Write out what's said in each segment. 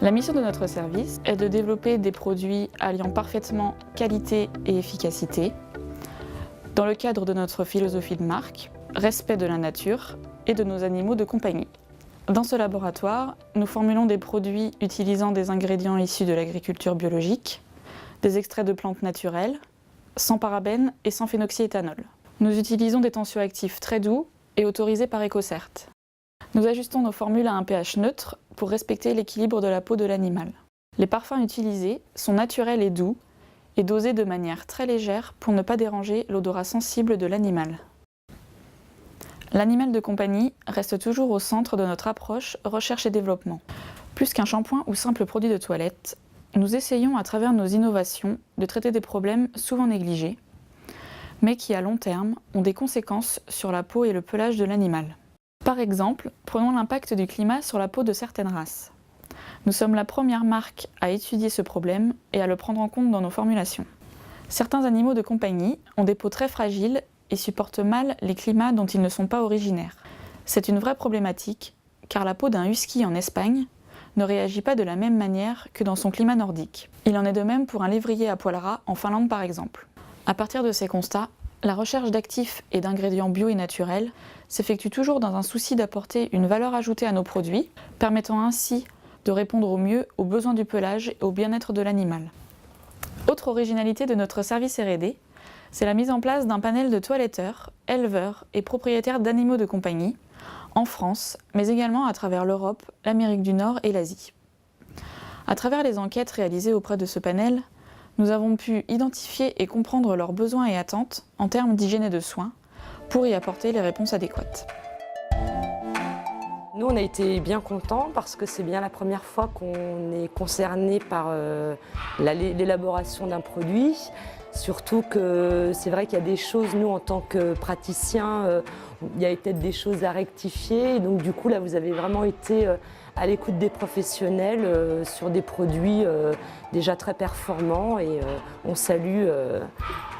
La mission de notre service est de développer des produits alliant parfaitement qualité et efficacité, dans le cadre de notre philosophie de marque, respect de la nature et de nos animaux de compagnie. Dans ce laboratoire, nous formulons des produits utilisant des ingrédients issus de l'agriculture biologique, des extraits de plantes naturelles, sans parabènes et sans phénoxyéthanol. Nous utilisons des tensioactifs très doux et autorisés par EcoCert. Nous ajustons nos formules à un pH neutre pour respecter l'équilibre de la peau de l'animal. Les parfums utilisés sont naturels et doux et dosés de manière très légère pour ne pas déranger l'odorat sensible de l'animal. L'animal de compagnie reste toujours au centre de notre approche recherche et développement. Plus qu'un shampoing ou simple produit de toilette, nous essayons à travers nos innovations de traiter des problèmes souvent négligés, mais qui à long terme ont des conséquences sur la peau et le pelage de l'animal. Par exemple, prenons l'impact du climat sur la peau de certaines races. Nous sommes la première marque à étudier ce problème et à le prendre en compte dans nos formulations. Certains animaux de compagnie ont des peaux très fragiles et supportent mal les climats dont ils ne sont pas originaires. C'est une vraie problématique, car la peau d'un husky en Espagne ne réagit pas de la même manière que dans son climat nordique. Il en est de même pour un lévrier à poil ras en Finlande par exemple. À partir de ces constats, la recherche d'actifs et d'ingrédients bio et naturels s'effectue toujours dans un souci d'apporter une valeur ajoutée à nos produits, permettant ainsi de répondre au mieux aux besoins du pelage et au bien-être de l'animal. Autre originalité de notre service R&D, c'est la mise en place d'un panel de toiletteurs, éleveurs et propriétaires d'animaux de compagnie, en France, mais également à travers l'Europe, l'Amérique du Nord et l'Asie. À travers les enquêtes réalisées auprès de ce panel, nous avons pu identifier et comprendre leurs besoins et attentes en termes d'hygiène et de soins pour y apporter les réponses adéquates. Nous, on a été bien contents parce que c'est bien la première fois qu'on est concerné par l'élaboration d'un produit. Surtout que c'est vrai qu'il y a des choses, nous en tant que praticiens, il y a peut-être des choses à rectifier. Donc du coup là vous avez vraiment été à l'écoute des professionnels sur des produits déjà très performants et on salue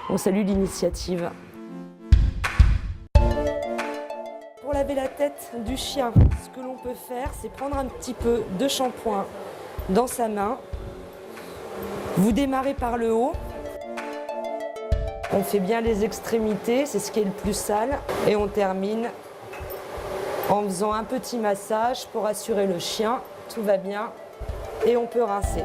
l'initiative. Pour laver la tête du chien, ce que l'on peut faire, c'est prendre un petit peu de shampoing dans sa main. Vous démarrez par le haut. On fait bien les extrémités, c'est ce qui est le plus sale. Et on termine en faisant un petit massage pour assurer le chien. Tout va bien et on peut rincer.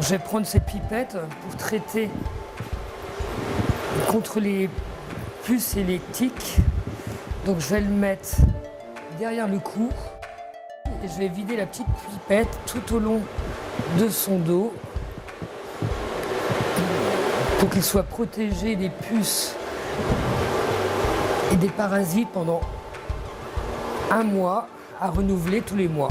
Je vais prendre cette pipette pour traiter contre les puces et les tiques. Donc je vais le mettre derrière le cou et je vais vider la petite pipette tout au long de son dos pour qu'il soit protégé des puces et des parasites pendant un mois, à renouveler tous les mois.